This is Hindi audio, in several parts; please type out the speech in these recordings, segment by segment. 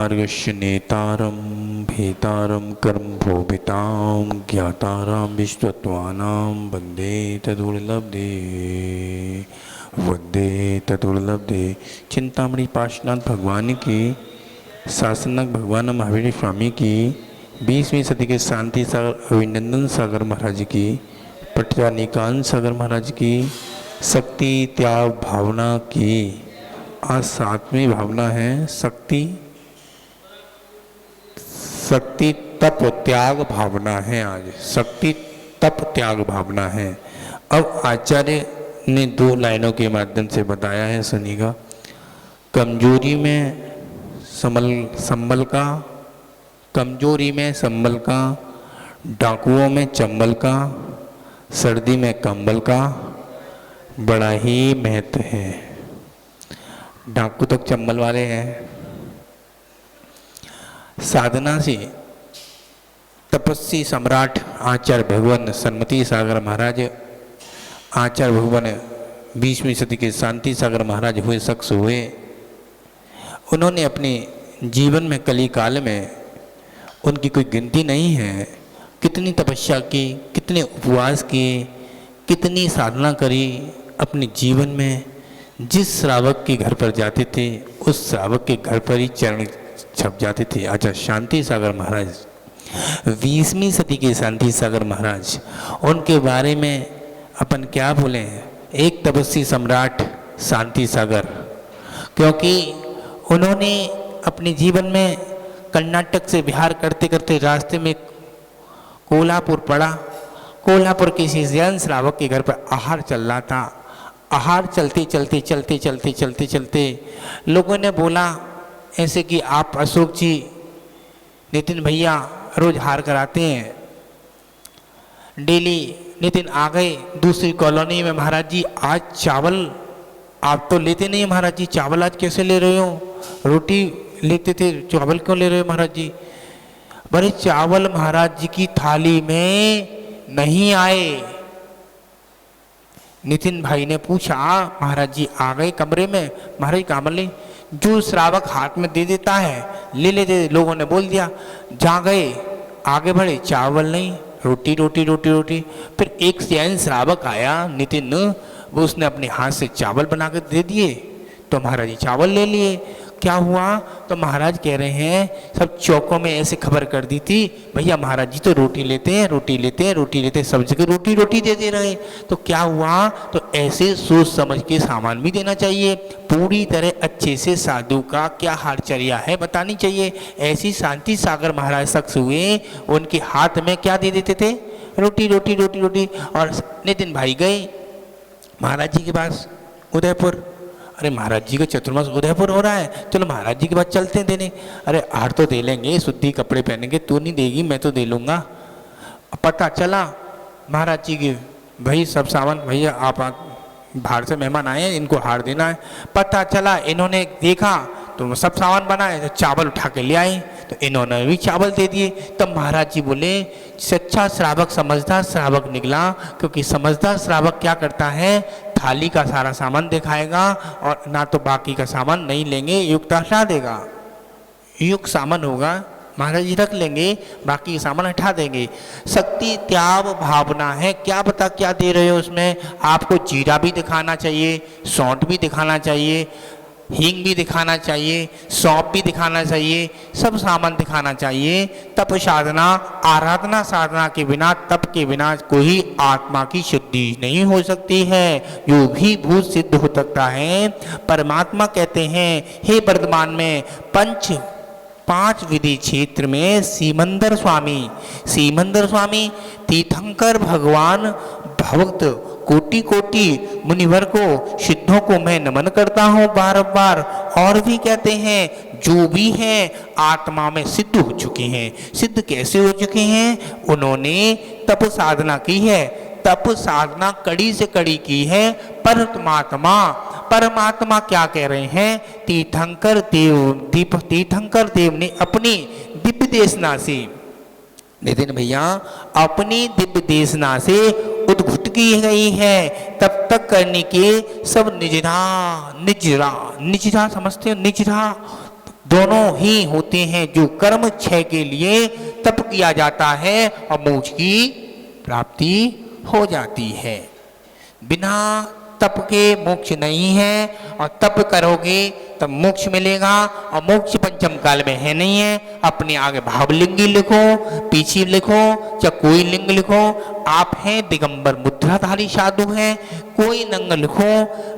मार्गस्य नेतारं भेतारं कर्मभोभितां ज्ञातारां विश्वत्वानां वंदे तदुर्लभे। चिंतामणि पार्श्वनाथ भगवान की, शासनक भगवान महावीर स्वामी की, 20वीं सदी के शांति सागर अभिनंदन सागर महाराज की, पट्टानिकांत सागर महाराज की, शक्ति त्याग भावना की। आज 7वीं भावना है शक्ति तप त्याग भावना है। आज शक्ति तप त्याग भावना है। अब आचार्य ने 2 लाइनों के माध्यम से बताया है, सुनिएगा। कमजोरी में संबल का, कमजोरी में संबल का, डाकुओं में चंबल का, सर्दी में कंबल का बड़ा ही महत्व है। डाकू तक चंबल वाले हैं। साधना से तपस्वी सम्राट आचार्य भगवान सन्मति सागर महाराज, आचार्य भगवान 20वीं सदी के शांति सागर महाराज हुए शख्स हुए। उन्होंने अपने जीवन में कली काल में, उनकी कोई गिनती नहीं है, कितनी तपस्या की, कितने उपवास किए, कितनी साधना करी। अपने जीवन में जिस श्रावक के घर पर जाते थे, उस श्रावक के घर पर ही चरण छप जाते थे। आचार्य शांति सागर महाराज, 20वीं सदी के शांति सागर महाराज, उनके बारे में अपन क्या बोले। एक तपस्वी सम्राट शांति सागर, क्योंकि उन्होंने अपने जीवन में कर्नाटक से बिहार करते करते रास्ते में कोल्हापुर पड़ा। कोल्हापुर किसी जैन श्रावक के घर पर आहार चल रहा था। आहार चलते चलते चलते चलते चलते चलते लोगों ने बोला ऐसे कि आप अशोक जी, नितिन भैया रोज हार कराते हैं डेली। नितिन आ गए दूसरी कॉलोनी में, महाराज जी आज चावल आप तो लेते नहीं महाराज जी, चावल आज कैसे ले रहे हो? रोटी लेते थे, चावल क्यों ले रहे हो महाराज जी? बड़े चावल महाराज जी की थाली में नहीं आए। नितिन भाई ने पूछा, महाराज जी आ गए कमरे में, महाराज काम ले, जो श्रावक हाथ में दे देता है ले लेते। लोगों ने बोल दिया, जा गए आगे बढ़े, चावल नहीं, रोटी रोटी रोटी रोटी। फिर एक जैन श्रावक आया, नितिन, वो उसने अपने हाथ से चावल बना कर दे दिए, तो महाराज जी चावल ले लिए। क्या हुआ? तो महाराज कह रहे हैं सब चौकों में ऐसे खबर कर दी थी, भैया महाराज जी तो रोटी लेते हैं, रोटी लेते हैं, रोटी लेते हैं, सब जगह रोटी रोटी दे दे रहे। तो क्या हुआ? तो ऐसे सोच समझ के सामान भी देना चाहिए। पूरी तरह अच्छे से साधु का क्या हारचर्या है बतानी चाहिए। ऐसी शांति सागर महाराज शख्स हुए, उनके हाथ में क्या दे देते थे? रोटी रोटी रोटी रोटी। और नितिन भाई गए महाराज जी के पास उदयपुर। अरे महाराज जी का चतुर्मास उदयपुर हो रहा है, चलो महाराज जी के पास चलते हैं देने। अरे हार तो दे लेंगे, शुद्धि कपड़े पहनेंगे, तू नहीं देगी मैं तो दे लूँगा। पता चला महाराज जी के, भाई सब सामान, भैया आप बाहर से मेहमान आए हैं, इनको हार देना है। पता चला इन्होंने देखा तो सब सामान बनाए, तो चावल उठा के ले आए, तो इन्होंने भी चावल दे दिए। तब महाराज जी बोले, सच्चा श्रावक समझदार श्रावक निकला, क्योंकि समझदार श्रावक क्या करता है, थाली का सारा सामान दिखाएगा और ना तो बाकी का सामान नहीं लेंगे, युक्त हटा देगा। युक्त सामान होगा महाराज जी रख लेंगे, बाकी सामान हटा देंगे। शक्ति त्याग भावना है। क्या बता क्या दे रहे हो उसमें? आपको जीरा भी दिखाना चाहिए, सौंठ भी दिखाना चाहिए, हींग भी दिखाना चाहिए, सौंप भी दिखाना चाहिए, सब सामान दिखाना चाहिए। तप साधना, आराधना साधना के बिना, तप के बिना कोई आत्मा की शुद्धि नहीं हो सकती है। यो भी भूत सिद्ध हो सकता है। परमात्मा कहते हैं, हे वर्तमान में 5 विधि क्षेत्र में सीमंदर स्वामी तीर्थंकर भगवान भक्त कोटि कोटि मुनिवर को, सिद्धों को मैं नमन करता हूँ बार बार। और भी कहते हैं, जो भी हैं आत्मा में सिद्ध हो चुके हैं। सिद्ध कैसे हो चुके हैं? उन्होंने तप साधना की है, तप साधना कड़ी से कड़ी की है। परमात्मा क्या कह रहे हैं? तीर्थंकर देव ने अपनी दिव्य देशना से, नितिन भैया, अपनी दिव्य देशना से उद्भुत की गई है। तब तक करने के सब निजरा समझते हो? निजरा दोनों ही होते हैं जो कर्म क्षय के लिए तप किया जाता है और मोक्ष की प्राप्ति हो जाती है। बिना तप के मोक्ष नहीं है, और तप करोगे तब मोक्ष मिलेगा, और मोक्ष पंचम काल में है नहीं है। अपने आगे भावलिंगी लिखो, पीछे लिखो, चाहे कोई लिंग लिखो। आप हैं दिगंबर मुद्राधारी साधु हैं, कोई नंग लिखो,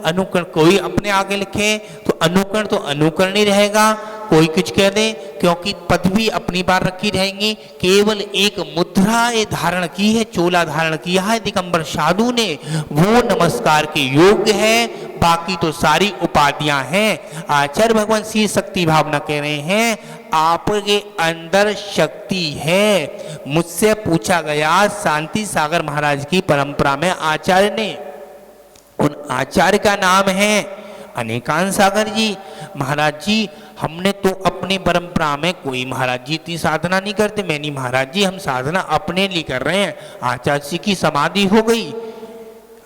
अनुकरण कोई अपने आगे लिखे तो अनुकरण तो अनुकरण ही रहेगा, कोई कुछ कह दे, क्योंकि पदवी अपनी बार रखी रहेंगी। केवल एक मुद्रा ये धारण की है, चोला धारण किया है दिगंबर साधु ने, वो नमस्कार के योग्य है, बाकी तो सारी उपाधियां हैं। आचार्य भगवान श्री शक्ति भावना कह रहे हैं आपके अंदर शक्ति है। मुझसे पूछा गया शांति सागर महाराज की परंपरा में आचार्य ने, उन आचार्य का नाम है अनेकांत सागर जी। महाराज जी हमने तो अपनी परंपरा में कोई महाराज जी इतनी साधना नहीं करते। मैं नहीं महाराज जी, हम साधना अपने लिए कर रहे हैं। आचार्य जी की समाधि हो गई,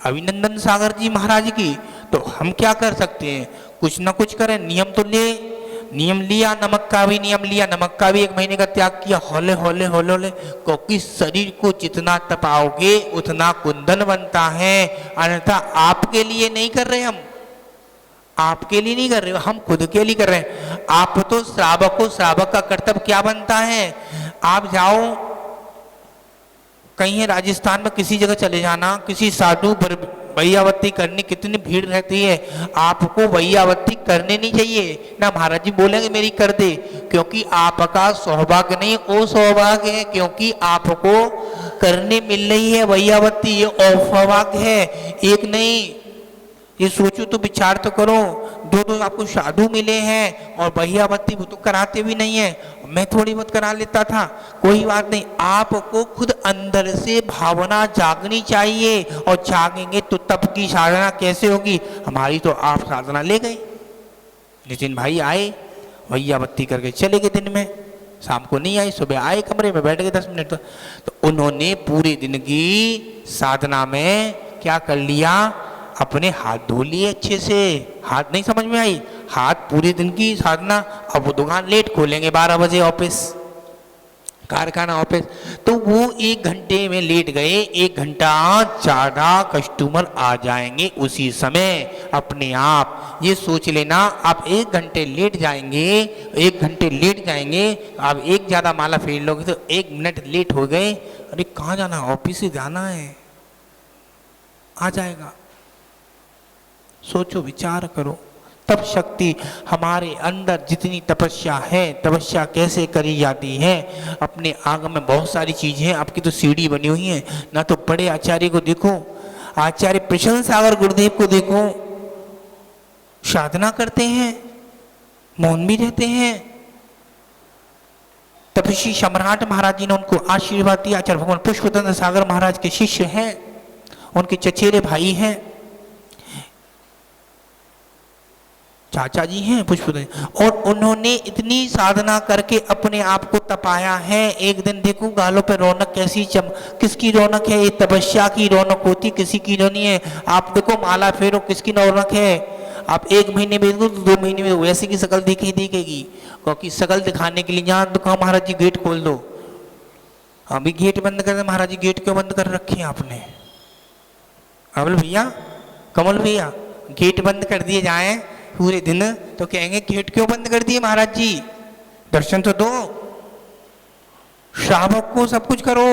अभिनंदन सागर जी महाराज की, तो हम क्या कर सकते हैं, कुछ ना कुछ करें। नियम तो ले, नियम लिया, नमक का भी नियम लिया, नमक का भी 1 महीने का त्याग किया, हौले हौले हौले हौले, क्योंकि शरीर को जितना तपाओगे उतना कुंदन बनता है। अन्यथा आपके लिए नहीं कर रहे, हम आपके लिए नहीं कर रहे, हम खुद के लिए कर रहे हैं। आप तो श्रावक को, श्रावक का कर्तव्य क्या बनता है, आप जाओ कहीं है राजस्थान में किसी जगह चले जाना, किसी साधु वैयावत्ती करनी, कितनी भीड़ रहती है, आपको वैयावत्ती करने नहीं चाहिए ना। महाराज जी बोलेंगे मेरी कर दे, क्योंकि आपका सौभाग्य नहीं, वो सौभाग्य है, क्योंकि आपको करने मिल रही है वैयावत्ती, ये असौभाग्य है। एक नहीं, ये सोचो तो विचार तो करो, दो आपको साधु मिले हैं और वैयावत्ती वो तो कराते भी नहीं है, मैं थोड़ी बहुत करा लेता था, कोई बात नहीं। आपको खुद अंदर से भावना जागनी चाहिए, और जागेंगे तो तब की साधना कैसे होगी। हमारी तो आप साधना ले गए, नितिन भाई आए वैयावत्ती करके चले गए, दिन में शाम को नहीं आए, सुबह आए कमरे में बैठ गए 10 मिनट, तो उन्होंने पूरे दिन की साधना में क्या कर लिया, अपने हाथ धो लिए अच्छे से। हाथ नहीं समझ में आई, हाथ पूरे दिन की साधना। अब वो दुकान लेट खोलेंगे 12 बजे, ऑफिस कारखाना ऑफिस, तो वो 1 घंटे में लेट गए, 1 घंटा ज़्यादा कस्टमर आ जाएंगे उसी समय अपने आप। ये सोच लेना, आप 1 घंटे लेट जाएंगे, 1 घंटे लेट जाएंगे, आप एक ज़्यादा माला फेर लोगे तो 1 मिनट लेट हो गए, अरे कहाँ जाना, ऑफिस से जाना है, आ जाएगा। सोचो, विचार करो। तप शक्ति हमारे अंदर जितनी तपस्या है, तपस्या कैसे करी जाती है, अपने आगम में बहुत सारी चीजें हैं। आपकी तो सीढ़ी बनी हुई है ना, तो बड़े आचार्य को देखो, आचार्य प्रशांत सागर गुरुदेव को देखो, साधना करते हैं, मौन भी रहते हैं। तपस्वी सम्राट महाराज जी ने उनको आशीर्वाद दिया। आचार्य भगवान पुष्पतंत्र सागर महाराज के शिष्य हैं, उनके चचेरे भाई हैं, चाचा जी हैं पुष्पतंत्र, और उन्होंने इतनी साधना करके अपने आप को तपाया है। एक दिन देखो गालों पे रौनक कैसी किसकी रौनक है, ये तपस्या की रौनक होती, किसी की नहीं है। आप देखो माला फेरो, किसकी रौनक है। आप 1 महीने में देखो, 2 महीने में वैसे की शकल दिखेगी, क्योंकि शकल दिखाने के लिए यहाँ तो कहा महाराज जी गेट खोल दो, अभी गेट बंद कर दे। महाराज जी गेट क्यों बंद कर रखे हैं आपने, अमल भैया, कमल भैया, गेट बंद कर दिए जाए पूरे दिन तो कहेंगे गेट क्यों बंद कर दिए महाराज जी, दर्शन तो दो, श्रावक को सब कुछ करो,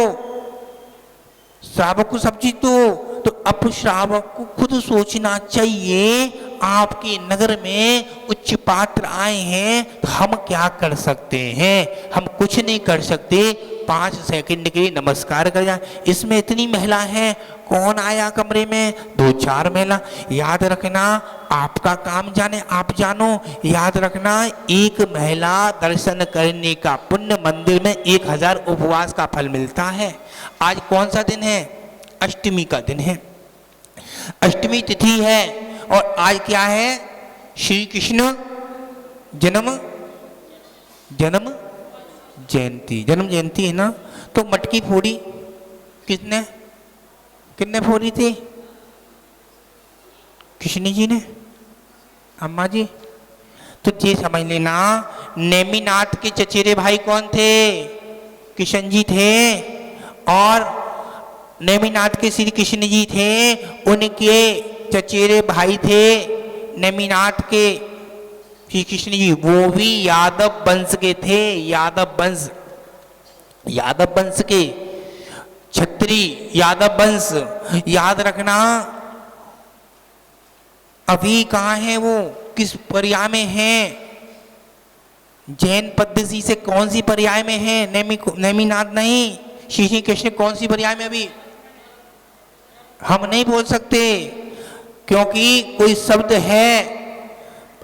श्रावक को सब चीज दो। तो अब श्रावक को खुद सोचना चाहिए, आपके नगर में उच्च पात्र आए हैं तो हम क्या कर सकते हैं, हम कुछ नहीं कर सकते, 5 सेकंड के लिए नमस्कार कर जाए। इसमें इतनी महिला है, कौन आया कमरे में, 2-4 महिला। याद रखना, आपका काम जाने आप जानो, याद रखना, एक महिला दर्शन करने का पुण्य मंदिर में 1000 उपवास का फल मिलता है। आज कौन सा दिन है, अष्टमी का दिन है, अष्टमी तिथि है, और आज क्या है, श्री कृष्ण जन्म जयंती, जन्म जयंती है ना। तो मटकी फोड़ी कितने फोड़ी थी, कृष्ण जी ने, अम्मा जी। तो ये समझ लेना, नेमिनाथ के चचेरे भाई कौन थे? किशन जी थे। और नेमिनाथ के श्री कृष्ण जी थे, उनके चचेरे भाई थे नेमिनाथ के श्री कृष्ण जी, वो भी यादव वंश के थे। यादव वंश के क्षत्रिय, यादव वंश। याद रखना, अभी कहाँ है वो, किस पर्याय में है? जैन पद्धति से कौन सी पर्याय में है? नेमिनाथ नहीं, श्री कृष्ण कौन सी पर्याय में? अभी हम नहीं बोल सकते, क्योंकि कोई शब्द है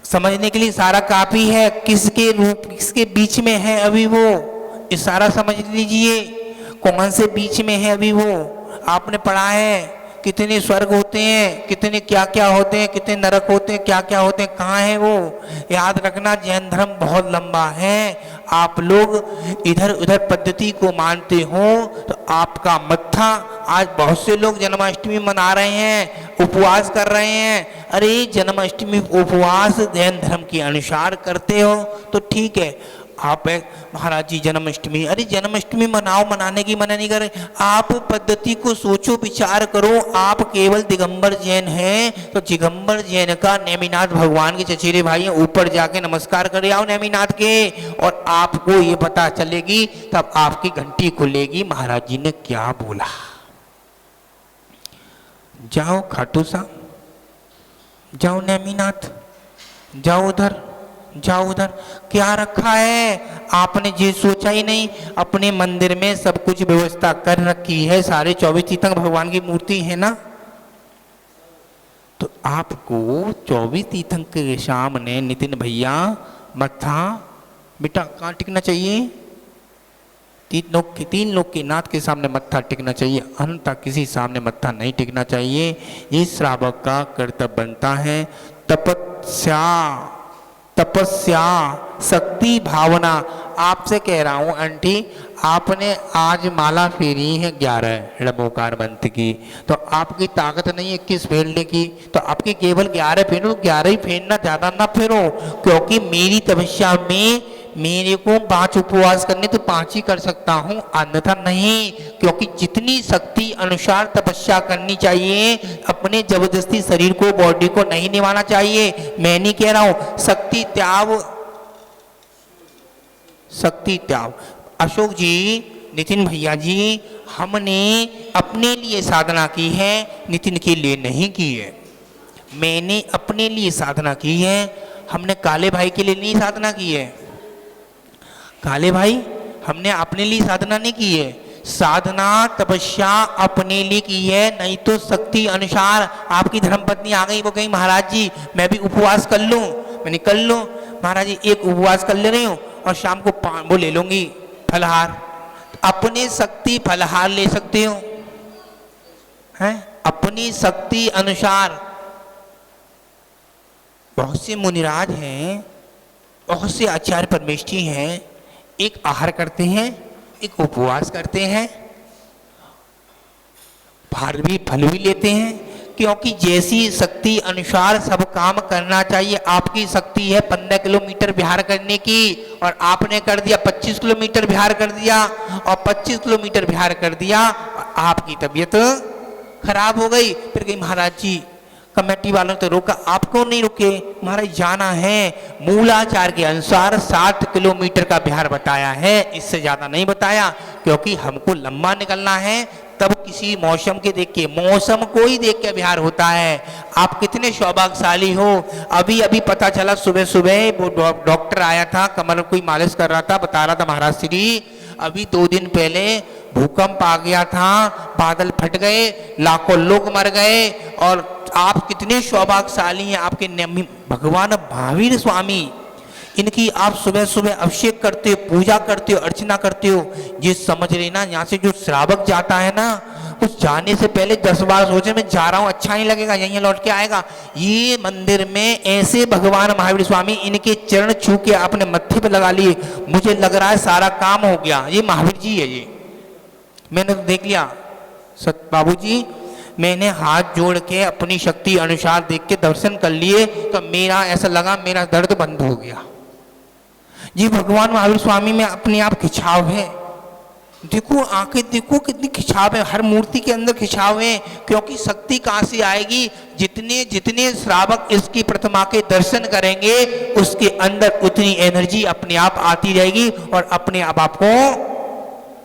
समझने के लिए सारा काफी है। किसके रूप, किसके बीच में है अभी वो, इशारा समझ लीजिए कौन से बीच में है अभी वो। आपने पढ़ा है कितने स्वर्ग होते हैं, कितने क्या क्या होते हैं, कितने नरक होते हैं, क्या क्या होते हैं, कहाँ है वो। याद रखना, जैन धर्म बहुत लंबा है। आप लोग इधर उधर पद्धति को मानते हो तो आपका मत्था, आज बहुत से लोग जन्माष्टमी मना रहे हैं, उपवास कर रहे हैं। अरे जन्माष्टमी उपवास जैन धर्म के अनुसार करते हो तो ठीक है। आप महाराज जी जन्माष्टमी, अरे जन्माष्टमी मनाओ, मनाने की मना नहीं कर रहे। आप पद्धति को सोचो, विचार करो। आप केवल दिगंबर जैन हैं तो दिगंबर जैन का नेमिनाथ भगवान के चचेरे भाई हैं, ऊपर जाके नमस्कार करे आओ नेमिनाथ के, और आपको ये पता चलेगी, तब आपकी घंटी खुलेगी महाराज जी ने क्या बोला। जाओ खाटू साहब, जाओ नेमिनाथ, जाओ उधर, जाओ उधर। क्या रखा है आपने? ये सोचा ही नहीं। अपने मंदिर में सब कुछ व्यवस्था कर रखी है, सारे 24 तीर्थंकर भगवान की मूर्ति है ना, तो आपको 24 तीर्थंकर के सामने नितिन भैया मत्था बेटा कहाँ टिकना चाहिए? तीन लोग के नाथ के सामने मत्था टिकना चाहिए, अन्यथा किसी सामने मत्था नहीं टिकना चाहिए। ये श्रावक का कर्तव्य बनता है। तपस्या, शक्ति, भावना। आपसे कह रहा हूं आंटी, आपने आज माला फेरी है 11 ऋणमोकार मंत्र की, तो आपकी ताकत नहीं है 21 फेरने की, तो आपकी केवल 11 फेरो, 11 ही फेरना, ज्यादा ना फेरो। क्योंकि मेरी तपस्या में मेरे को 5 उपवास करने तो 5 ही कर सकता हूं, अन्यथा नहीं। क्योंकि जितनी शक्ति अनुसार तपस्या करनी चाहिए, अपने जबरदस्ती शरीर को, बॉडी को नहीं निभाना चाहिए। मैं नहीं कह रहा हूं शक्ति त्याग। अशोक जी, नितिन भैया जी, हमने अपने लिए साधना की है, नितिन के लिए नहीं की है। मैंने अपने लिए साधना की है, हमने काले भाई के लिए नहीं साधना की है। काले भाई, हमने अपने लिए साधना नहीं की है। साधना तपस्या अपने लिए की है, नहीं तो शक्ति अनुसार। आपकी धर्मपत्नी आ गई, वो कहीं महाराज जी मैं भी उपवास कर लूं, मैं निकल लूं। महाराज जी एक उपवास कर ले रही हूँ और शाम को वो ले लूंगी फलहार। अपने शक्ति फलहार ले सकते हो, हैं अपनी शक्ति अनुसार। बहुत से मुनिराज हैं, बहुत से आचार्य परमेष्ठी हैं, एक आहार करते हैं, एक उपवास करते हैं, फल भी लेते हैं। क्योंकि जैसी शक्ति अनुसार सब काम करना चाहिए। आपकी शक्ति है 15 किलोमीटर बिहार करने की, और आपने कर दिया 25 किलोमीटर बिहार कर दिया, और 25 किलोमीटर बिहार कर दिया, और आपकी तबीयत खराब हो गई। फिर कहीं महाराज जी कमेटी वालों ने तो रोका, आपको नहीं रुके। महाराज जाना है, मूलाचार के अनुसार 7 किलोमीटर का बिहार बताया है, इससे ज्यादा नहीं बताया। क्योंकि हमको लंबा निकलना है, तब किसी मौसम के देख के, मौसम को ही देख के बिहार होता है। आप कितने सौभाग्यशाली हो। अभी अभी पता चला, सुबह सुबह वो डॉक्टर आया था, कमर कोई मालिश कर रहा था, बता रहा था महाराज श्री अभी 2 दिन पहले भूकंप आ गया था, बादल फट गए, लाखों लोग मर गए। और आप कितने सौभाग्यशाली हैं, आपके भगवान महावीर स्वामी, इनकी आप सुबह सुबह अभिषेक करते हो, पूजा करते हो, अर्चना करते हो। ये समझ लेना, यहाँ से जो श्रावक जाता है ना, कुछ जाने से पहले 10 बार सोचे मैं जा रहा हूँ, अच्छा नहीं लगेगा, यहीं लौट के आएगा। ये मंदिर में ऐसे भगवान महावीर स्वामी, इनके चरण छू के आपने मत्थे पे लगा लिए, मुझे लग रहा है सारा काम हो गया। ये महावीर जी है, ये मैंने तो देख लिया। बाबू जी, मैंने हाथ जोड़ के अपनी शक्ति अनुसार देख के दर्शन कर लिए, तो मेरा ऐसा लगा मेरा दर्द बंद हो गया। जी भगवान महावीर स्वामी में अपने आप खिंचाव है। देखो आंखें देखो कितनी खिंचाव है, हर मूर्ति के अंदर खिंचाव है। क्योंकि शक्ति कहाँ से आएगी? जितने जितने श्रावक इसकी प्रतिमा के दर्शन करेंगे उसके अंदर उतनी एनर्जी अपने आप आती रहेगी और अपने आप आपको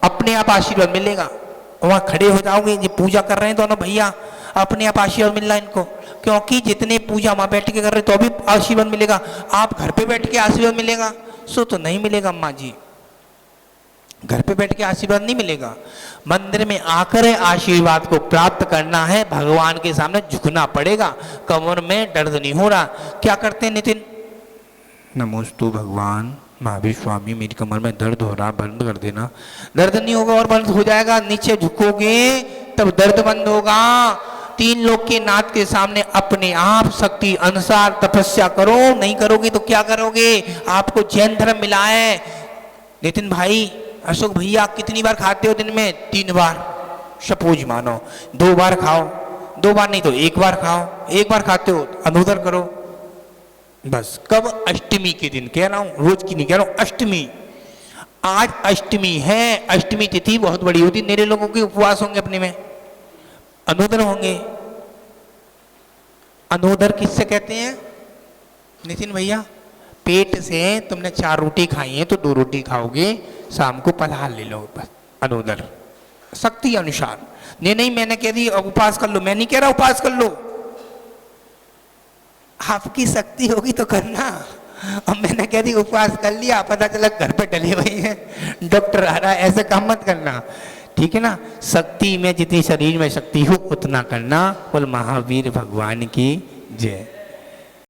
अपने आप आशीर्वाद मिलेगा। वहां खड़े हो जाओगे, ये पूजा कर रहे हैं दोनों भैया, अपने आप आशीर्वाद मिल रहा है इनको, क्योंकि जितने पूजा वहां बैठ के कर रहे तो भी आशीर्वाद मिलेगा। आप घर पे बैठ के आशीर्वाद मिलेगा सो तो नहीं मिलेगा अम्मा जी, घर पे बैठ के आशीर्वाद नहीं मिलेगा। मंदिर में आकर आशीर्वाद को प्राप्त करना है, भगवान के सामने झुकना पड़ेगा। कमर में दर्द नहीं हो रहा, क्या करते हैं नितिन? नमोस्तु भगवान महावीर स्वामी, मेरी कमर में दर्द हो रहा, बंद कर देना। दर्द नहीं होगा और बंद हो जाएगा, नीचे झुकोगे तब दर्द बंद होगा। 3 लोग के नाथ के सामने अपने आप शक्ति अनुसार तपस्या करो, नहीं करोगे तो क्या करोगे? आपको जैन धर्म मिला है। नितिन भाई, अशोक भैया, कितनी बार खाते हो दिन में? 3 बार। सपोज मानो 2 बार खाओ, 2 बार नहीं तो 1 बार खाओ। 1 बार खाते हो अनुदर करो बस। कब? अष्टमी के दिन कह रहा हूं, रोज की नहीं कह रहा हूं, अष्टमी। आज अष्टमी है, अष्टमी तिथि बहुत बड़ी होती, मेरे लोगों के उपवास होंगे, अपने में अनुदर होंगे। अनुदर किससे कहते हैं नितिन भैया? पेट से तुमने 4 रोटी खाई है तो 2 रोटी खाओगे, शाम को फलाहार ले लो बस। अनुदर शक्ति अनुसार। नहीं मैंने कह दी उपवास कर लो, मैं नहीं कह रहा उपवास कर लो, आपकी शक्ति होगी तो करना। अब मैंने कह दी उपवास कर लिया, पता चला घर पे डले हुए हैं, डॉक्टर आ रहा है, ऐसे काम मत करना, ठीक है ना? शक्ति में जितनी शरीर में शक्ति हो उतना करना। बोल महावीर भगवान की जय।